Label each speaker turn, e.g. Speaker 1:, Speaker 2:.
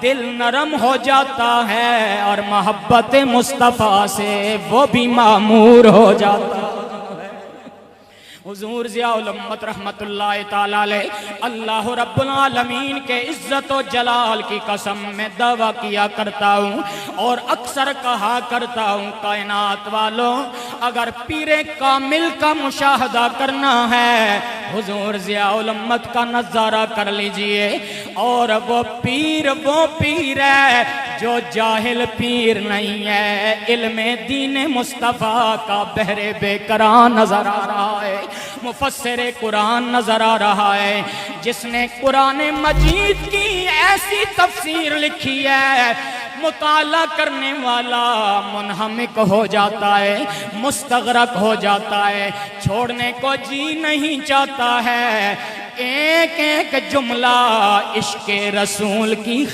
Speaker 1: دل نرم ہو جاتا ہے اور محبت مصطفیٰ سے وہ بھی معمور ہو جاتا ہے۔ حضور ضیاء الامت رحمت اللہ تعالیٰ علیہ، اللہ رب العالمین کے عزت و جلال کی قسم میں دعویٰ کیا کرتا ہوں اور اکثر کہا کرتا ہوں، کائنات والوں اگر پیر کامل کا مشاہدہ کرنا ہے حضور ضیاء الامت کا نظارہ کر لیجئے، اور وہ پیر ہے جو جاہل پیر نہیں ہے، علم دین مصطفیٰ کا بحر بے کران نظر آ رہا ہے، مفسر قرآن نظر آ رہا ہے، جس نے قرآن مجید کی ایسی تفسیر لکھی ہے مطالعہ کرنے والا منہمک ہو جاتا ہے، مستغرق ہو جاتا ہے، چھوڑنے کو جی نہیں چاہتا ہے۔ ایک ایک جملہ عشق رسول کی